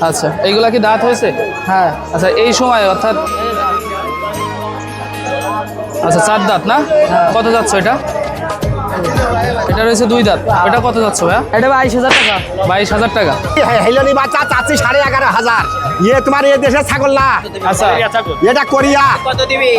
আচ্ছা, এইগুলা কি দাঁত হয়েছে? হ্যাঁ। আচ্ছা, এই সময় অর্থাৎ আচ্ছা 4 দাঁত না? কত যাচ্ছে এটা? এটা রয়েছে 2 দাঁত। এটা কত যাচ্ছে ভাইয়া? এটা 22,000 টাকা। 22,000 টাকা। হেলনি বাচ্চা চাচ্ছি 11,500। ইয়ে তোমার এই দেশের ছাগল না, আচ্ছা এটা কোরিয়া।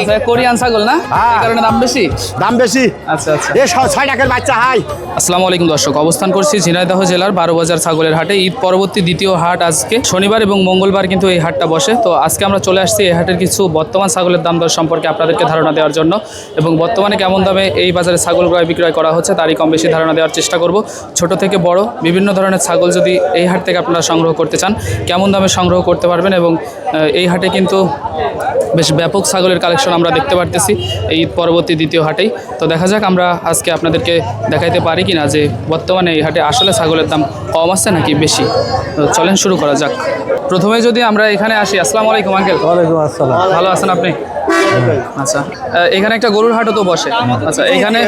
আচ্ছা, কোরিয়ান ছাগল না? এই কারণে দাম বেশি? দাম বেশি। আচ্ছা আচ্ছা। এ 6 টাকার বাচ্চা। হাই, আসসালামু আলাইকুম দর্শক, অবস্থান করছি ঝিনাইদহ জেলার 12 বাজার ছাগলের হাটে। ঈদ পরবর্তী দ্বিতীয় হাট আজকে শনিবার এবং মঙ্গলবার কিন্তু এই হাটটা বসে। তো আজকে আমরা চলে আসছি এই হাটের কিছু বর্তমান ছাগলের দাম দর সম্পর্কে আপনাদেরকে ধারণা দেওয়ার জন্য, এবং বর্তমানে কেমন দামে এই বাজারে ছাগল ক্রয় বিক্রয় করা হচ্ছে তারই কম বেশি ধারণা দেওয়ার চেষ্টা করব। ছোট থেকে বড় বিভিন্ন ধরনের ছাগল যদি এই হাট থেকে আপনারা সংগ্রহ করতে চান, কেমন দামে সংগ্রহ করতে পারবেন। এবং এই হাটে কিন্তু বেশ ব্যাপক ছাগলের কালেকশন আমরা দেখতে পারতেছি এই ঈদ পরবর্তী দ্বিতীয় হাটেই। তো দেখা যাক আমরা আজকে আপনাদেরকে দেখাইতে পারি কিনা যে বর্তমানে এই হাটে আসলে ছাগলের দাম কম আছে নাকি বেশি। তো চলেন শুরু করা যাক। প্রথমে যদি আমরা এখানে আসি, আসসালামু আলাইকুম আঙ্কেল। ওয়ালাইকুম আসসালাম। ভালো আছেন আপনি? আচ্ছা, এখানে একটা গরুর হাটও তো বসে। আচ্ছা, এখানে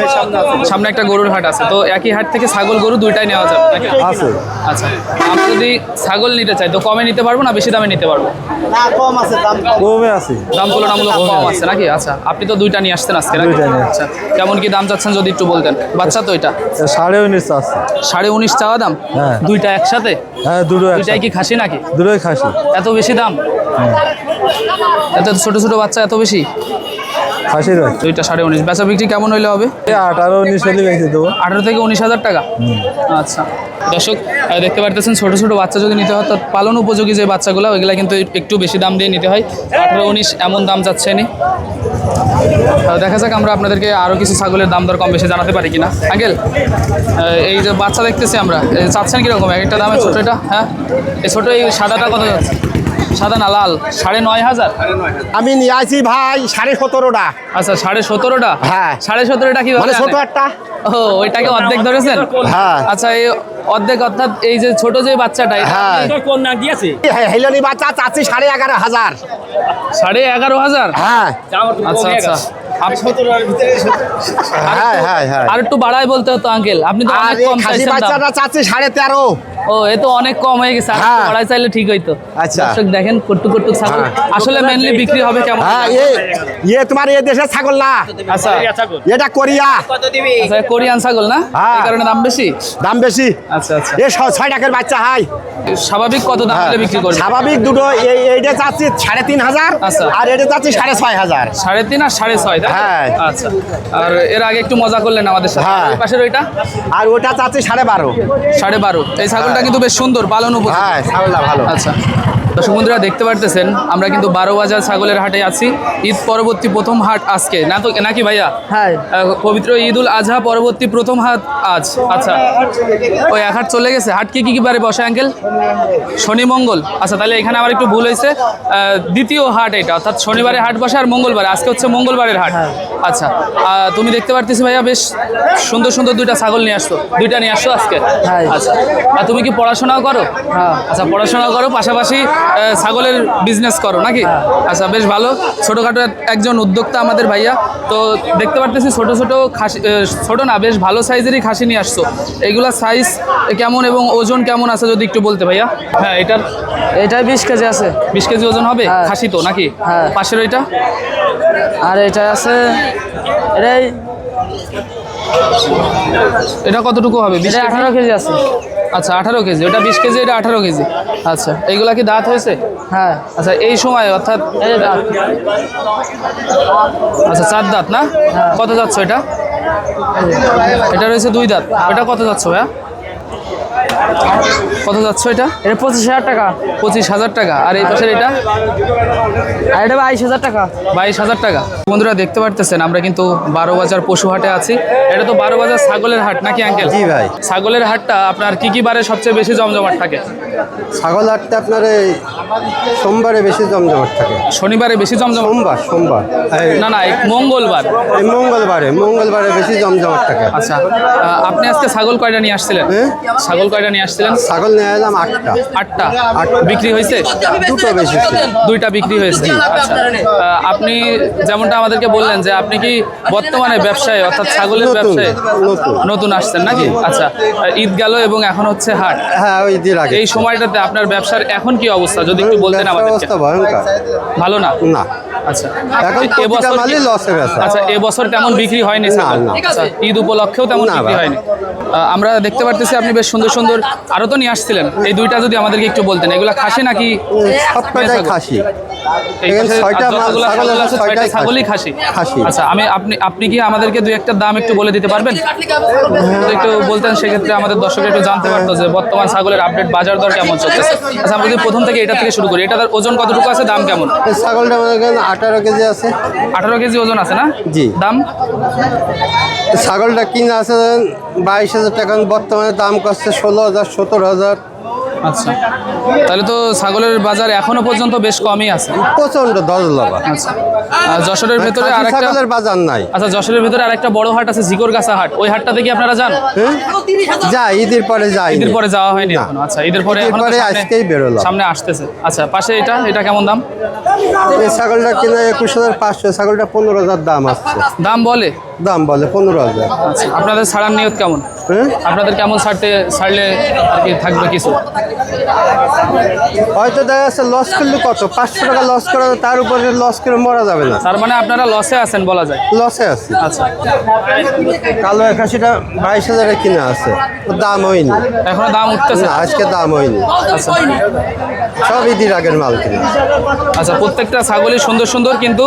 সামনে একটা গরুর হাট আছে, তো একই হাট থেকে ছাগল গরু দুইটাই নেওয়া যাবে নাকি? আছে। আচ্ছা, আমরা যদি ছাগল নিতে চাই তো কমে নিতে পারবো না বেশি দামে নিতে পারবো? কমে আছে। দাম তুলনামূলক কম আছে নাকি? আচ্ছা, আপনি তো দুইটা নিয়ে আসতেন আজকে নাকি? দুইটা নিয়ে আচ্ছা, কেমন কি দাম চাচ্ছেন যদি একটু বলতেন? বাচ্চা তো এটা 19.5 আছে। 19.5 চাওয়া দাম? হ্যাঁ। দুইটা একসাথে? হ্যাঁ, দুইটাই কি খাসি নাকি? দুটোই খাসি। এত বেশি দাম? এত ছোট ছোট বাচ্চা এত বেশি? খাসির বাচ্চা। দুইটা 19.5। বেচা বিক্রি কেমন হইলে হবে? 18-19 হলে বেঁচে দেবো। 18 থেকে 19,000 টাকা। আচ্ছা দর্শক, দেখতে পারতেছেন ছোট ছোট বাচ্চা যদি নিতে হয়, তো পালন উপযোগী যে বাচ্চাগুলো ওইগুলা কিন্তু একটু বেশি দাম দিয়ে নিতে হয়। 18-19 এমন দাম যাচ্ছে নি। দেখা যাক আমরা আপনাদেরকে আরও কিছু ছাগলের দাম দর কম বেশি জানাতে পারি কিনা। আঙ্কেল, এই যে বাচ্চা দেখতেছি আমরা, চাচ্ছেন কীরকম একটা দামে? ছোটো এটা, হ্যাঁ, এই ছোটো এই সাদাটা কত যাচ্ছে? সাদা না লাল? 9,500। আমি নিয়ে আসি ভাই 17.5টা। আচ্ছা, 17.5টা? হ্যাঁ। 17.5টা কি মানে ছোট একটা। ও, ওইটাকে অর্ধেক ধরেছেন? হ্যাঁ। আচ্ছা, এই অর্ধেক অর্থাৎ এই যে ছোট যে বাচ্চাটা, হ্যাঁ, হেলনি বাচ্চা চাচ্ছি 11,500। 11,500? হ্যাঁ। আচ্ছা আচ্ছা। হ্যাঁ হ্যাঁ হ্যাঁ। আর একটু বাড়াই বলতে হতো আঙ্কেল, আপনি তো আর অনেক এই কম খাসি চাইছেন দাম। বাচ্চাটা চাচ্ছি 13.5। ও, এ তো অনেক কম হয়ে গেছে, আর একটু হ্যাঁ। বাড়াই চাইলে ঠিক হইতো। আচ্ছা। দর্শক দেখেন কট্টু কট্টু ছাগল। হ্যাঁ। আসলে মেইনলি বিক্রি হবে কেমন? হ্যাঁ, ইয়ে তোমার এই দেশের ছাগল না, আচ্ছা এটা কোরিয়া। আচ্ছা, কোরিয়ান ছাগল না? হ্যাঁ। এই কারণে দাম বেশি? দাম বেশি। আচ্ছা আচ্ছা। এ 6 টাকার বাচ্চা। হাই, স্বাভাবিক কত দাম হলে বিক্রি করবে? স্বাভাবিক দুটো। এইটা চাচ্ছি 3,500। আচ্ছা। আর এটা চাচ্ছি 6,500। 3.5 আর 6.5, তাই তো? হ্যাঁ। আচ্ছা, আর এর আগে একটু মজা করলেন আমাদের সাথে। হ্যাঁ। ওই পাশের ওইটা আর ওটা চাচ্ছি 12.5। 12.5। এই ছাগলটা কিন্তু বেশ সুন্দর, পালন উপযোগী। হ্যাঁ, ছাগলটা ভালো। আচ্ছা দর্শক বন্ধুরা, দেখতে পারতেছেন আমরা কিন্তু 12 বাজার ছাগলের হাটে আছি। ঈদ পরবর্তী প্রথম হাট আজকে না তো নাকি ভাইয়া? হ্যাঁ। পবিত্র ঈদ উল আজহা পরবর্তী প্রথম হাট আজ। আচ্ছা, ওই এক হাট চলে গেছে। হাট কি বারে বসে আঙ্কেল? শনি মঙ্গল। আচ্ছা, তাহলে এখানে আমার একটু ভুল হয়েছে। দ্বিতীয় হাট এটা, অর্থাৎ শনিবারে হাট বসে আর মঙ্গলবারে। আজকে হচ্ছে মঙ্গলবারের হাট। আচ্ছা, তুমি দেখতে পারতেছি ভাইয়া বেশ সুন্দর সুন্দর দুইটা ছাগল নিয়ে আসছো। দুইটা নিয়ে আসছো আজকে? হ্যাঁ। আচ্ছা, আর তুমি কি পড়াশোনাও করো? হ্যাঁ। আচ্ছা, পড়াশোনা করো পাশাপাশি ছাগলের বিজনেস করো নাকি? আচ্ছা, বেশ ভালো। ছোটোখাটো একজন উদ্যোক্তা আমাদের ভাইয়া। তো দেখতে পারতেছি ছোট ছোট খাসি, ছোট না বেশ ভালো সাইজেরই খাসি নিয়ে আসছো। এইগুলা সাইজ কেমন এবং ওজন কেমন আছে যদি একটু বলতে ভাইয়া। হ্যাঁ, এটা 20 কেজি আছে। 20 কেজি ওজন হবে? হ্যাঁ। খাসি তো নাকি? হ্যাঁ। পাশের ওইটা? আর এটা আছে, এটাই এটা কতটুকু হবে? 20 এটা 18 কেজি আছে। আচ্ছা, 18 কেজি। ওটা 20 কেজি, এটা 18 কেজি। আচ্ছা, এইগুলা কি দাঁত হয়েছে? হ্যাঁ। আচ্ছা, এই সময় অর্থাৎ এই যে দাঁত। আচ্ছা 4 দাঁত না? কত যাচ্ছে এটা? এটা রয়েছে 2 দাঁত। এটা কত যাচ্ছে ভাইয়া? কত যাচ্ছে এটা? এটা 25,000 টাকা। 25,000 টাকা। আর এই পাশের এটা? আর এটা 22,000 টাকা। 22,000 টাকা। বন্ধুরা দেখতে পারতেছেন আমরা কিন্তু 12 বাজার পশু হাটে আছি। এটা তো 12 বাজার ছাগলের হাট নাকি আঙ্কেল? জি ভাই। ছাগলের হাটটা আপনার কি বারে সবচেয়ে বেশি জমজমাট থাকে? ছাগল হাটটা আপনার এই সোমবারে বেশি জমজমাট থাকে। শনিবারে বেশি জমজমাট? সোমবার না না, এই মঙ্গলবার। এই মঙ্গলবারে বেশি জমজমাট থাকে। আচ্ছা, আপনি আজকে ছাগল কয়টা নিয়ে আসছিলেন? ছাগল কয়টা নিয়ে আসছিলেন? ছাগল নিয়ে এলাম 8টা। 8টা বিক্রি হয়েছে? দুটো বেশি ছিল। 2টা বিক্রি হয়েছে। আচ্ছা, আপনি যেমনটা আমাদেরকে বললেন যে আপনি কি বর্তমানে ব্যবসায় অর্থাৎ ছাগলের নতুন, ব্যবসায় নতুন। নতুন আসছেন নাকি? আচ্ছা, ঈদ গেল এবং এখন হচ্ছে হাট। হ্যাঁ, ওই দিন আগে। এই সময়টাতে আপনার ব্যবসার এখন কি অবস্থা যদি একটু বলতেন ব্যবসার আমাদেরকে? অবস্থা ভয়ঙ্কর। ভালো না? না, আচ্ছা, এখন প্রতিটা এবছর মালই লসে বেচা। আচ্ছা, এবছর তেমন বিক্রি হয়নি না, ছাগল? না। আচ্ছা, ঈদ উপলক্ষেও তেমন না, বিক্রি ভাই। হয়নি। আমরা দেখতে পারতেছি আপনি বেশ সুন্দর সুন্দর আরো তো নিয়ে আসছিলেন, এই 2টা যদি আমাদেরকে একটু বলতেন, এগুলা খাসি নাকি? সবকটাই খাসি। এই এখানে পাশে 6টা মাল যতগুলা ছাগল ছাগল আছে, আছে, 6টাই 6টাই ছাগলই খাসি। খাসি। আচ্ছা, আপনি কি আমাদেরকে 2-1টা দাম একটু বলে দিতে পারবেন? যদি একটু বলতেন সেক্ষেত্রে আমাদের দর্শকরা একটু জানতে পারতো যে বর্তমান ছাগলের আপডেট বাজার দর কেমন চলতেছে। আচ্ছা, আমরা যদি প্রথম থেকে এটা থেকে শুরু করি, এটার ওজন কতটুকু আছে, দাম কেমন? এই ছাগলটা মনে করেন 18 কেজি আছে। 18 কেজি ওজন আছে না? জি। দাম? ছাগলটা কিনা আছে 22,000 টাকা, বর্তমানে দাম করছে 16,000, 17,000। আচ্ছা, তাহলে তো ছাগলের বাজার এখনো পর্যন্ত বেশ কমই আছে। প্রচন্ড দর লবা। আচ্ছা, আর যশোরের ভেতরে খাসি আরেকটা, ছাগলের বাজার নাই। আচ্ছা, যশোরের ভেতরে আরেকটা বড় হাট আছে ঝিকরগাছা হাট, ওই হাটটাতে কি আপনারা যান? হ্যাঁ? যা ঈদের পরে যাই। ঈদের পরে যাওয়া হয়নি না। এখনো। আচ্ছা, ঈদের পরে ঈদের এখনো তো পরে আজকেই বেরোলাম। সামনে আসতেছে। আচ্ছা, পাশে এটা কেমন দাম? এই ছাগলটা কিনা 21,500, ছাগলটা 15,000 দাম আসছে। দাম বলে? দাম বলে 15,000। আচ্ছা, আপনাদের ছাড়ার নিয়ত কেমন? হ্যাঁ? আপনাদের কেমন ছাড়লে আর কি থাকবে কিছু? হয়তো দেখা যাচ্ছে লস করলে কত 500 টাকা লস করা, তার উপরে লস করে মরা যাবে না। তার মানে আপনারা লসে আছেন বলা যায়। লসে আছে। আচ্ছা, কালো একাশিটা 22,000 কিনা আছে, ওর দাম হয়নি। এখনো দাম উঠতেছে? না, আজকে দাম হয়নি। আচ্ছা, সব ঈদের আগের মাল কিনা। আচ্ছা, প্রত্যেকটা ছাগলই সুন্দর সুন্দর, কিন্তু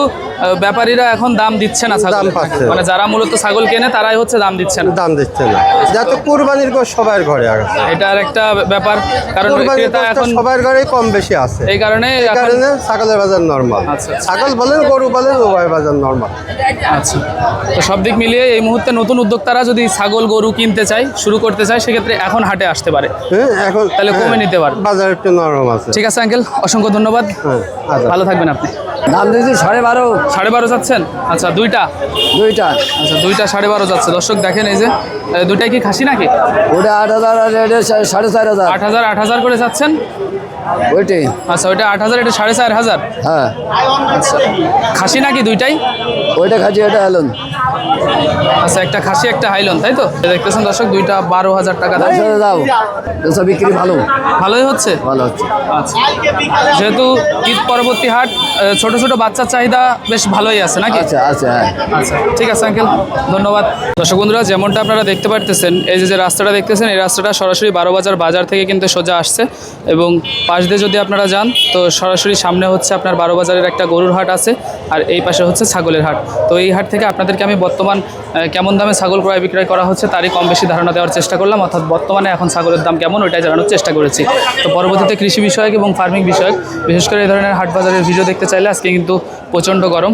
ব্যাপারীরা এখন দাম দিচ্ছে না ছাগল। দাম পাচ্ছে না। মানে যারা মূলত ছাগল কেনে তারাই হচ্ছে দাম দিচ্ছে না। দাম দিচ্ছে না, যাতে কুরবানির গোশ সবার ঘরে আছে। এটা আর একটা ব্যাপার, কারণ কুরবানির ক্রেতা গোশটা এখন সবার ঘরেই কম বেশি আছে। এই কারণে এই এখন- কারণে ছাগলের বাজার নরমাল। আচ্ছা। ছাগল বলেন গরু বলেন উভয় বাজার নরমাল। আচ্ছা, তো সব দিক মিলিয়ে এই মুহূর্তে নতুন উদ্যোক্তারা যদি ছাগল গরু কিনতে চায়, শুরু করতে চায়, সেক্ষেত্রে এখন হাটে আসতে পারে। হ্যাঁ, এখন তাহলে কমে নিতে পারবে। বাজার একটু নরম আছে। ঠিক আছে আঙ্কেল, অসংখ্য ধন্যবাদ। হ্যাঁ, আচ্ছা। ভালো থাকবেন আপনি। দাম দিয়েছি 12.5। 12.5 যাচ্ছেন? আচ্ছা, 2টা? 2টা। আচ্ছা, 2টা 12.5 যাচ্ছে। দর্শক দেখেন, এই যে 2টাই কি খাসি নাকি? ওটা 8,000 আর এটা 4,500। 8,000 করে যাচ্ছেন? ওইটাই। আচ্ছা, ওইটা 8,000, এটা 4,500। হ্যাঁ, আচ্ছা, খাসি নাকি 2টাই? ওইটা খাচ্ছি, এটা এলন। আচ্ছা, একটা খাসি একটা হাইলন, তাই তো? দেখতেছেন দর্শক, 2টা 12,000 টাকা দাম। দাও, এসব বিক্রি ভালো ভালোই হচ্ছে। ভালো হচ্ছে। আচ্ছা, যেহেতু ঈদ পরবর্তী হাট, ছোট ছোট বাচ্চার চাহিদা বেশ ভালোই আছে নাকি? আচ্ছা আচ্ছা, হ্যাঁ। আচ্ছা, ঠিক আছে আঙ্কেল, ধন্যবাদ। দর্শক বন্ধুরা, যেমনটা আপনারা দেখতে পারতেছেন, এই যে রাস্তাটা দেখতেছেন, এই রাস্তাটা সরাসরি 12 বাজার থেকে কিন্তু সোজা আসছে, এবং পাশ দিয়ে যদি আপনারা যান তো সরাসরি সামনে হচ্ছে আপনার 12 বাজারের একটা গরুর হাট আছে, আর এই পাশে হচ্ছে ছাগলের হাট। তো এই হাট থেকে আপনাদেরকে আমি বর্তমান কেমন দামে ছাগল ক্রয় বিক্রয় করা হচ্ছে তারই কম বেশি ধারণা দেওয়ার চেষ্টা করলাম, অর্থাৎ বর্তমানে এখন ছাগলের দাম কেমন ওইটাই জানানোর চেষ্টা করেছি। তো পরবর্তীতে কৃষি বিষয়ক এবং ফার্মিং বিষয়ক, বিশেষ করে এই ধরনের হাট বাজারের ভিডিও দেখতে চাইলে আজকে কিন্তু প্রচণ্ড গরম।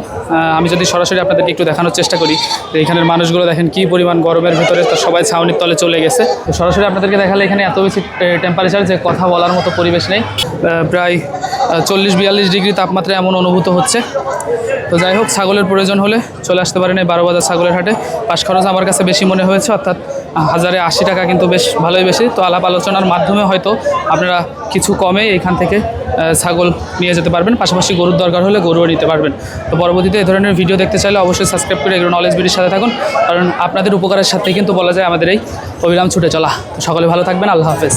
আমি যদি সরাসরি আপনাদেরকে একটু দেখানোর চেষ্টা করি, তো এখানের মানুষগুলো দেখেন কী পরিমাণ গরমের ভিতরে, তো সবাই ছাউনির তলে চলে গেছে। তো সরাসরি আপনাদেরকে দেখালে এখানে এত বেশি টেম্পারেচার যে কথা বলার মতো পরিবেশ নেই, প্রায় 40-42 ডিগ্রি তাপমাত্রা এমন অনুভূত হচ্ছে। তো যাই হোক, ছাগলের প্রয়োজন হলে চলে আসতে পারেন এই 12 বাজার ছাগলের হাটে। পাশ খরচ আমার কাছে বেশি মনে হয়েছে, অর্থাৎ 1080 টাকা কিন্তু বেশ ভালোই বেশি। তো আলাপ আলোচনার মাধ্যমে হয়তো আপনারা কিছু কমে এখান থেকে ছাগল নিয়ে যেতে পারবেন, পাশাপাশি গরুর দরকার হলে গরুও নিতে পারবেন। তো পরবর্তীতে এই ধরনের ভিডিও দেখতে চাইলে অবশ্যই সাবস্ক্রাইব করে এগ্রো নলেজ ভিডিওর সাথে থাকুন, কারণ আপনাদের উপকারের সাথে কিন্তু বলা যায় আমাদের এই অবিরাম ছুটে চলা। তো সকলে ভালো থাকবেন, আল্লাহ হাফেজ।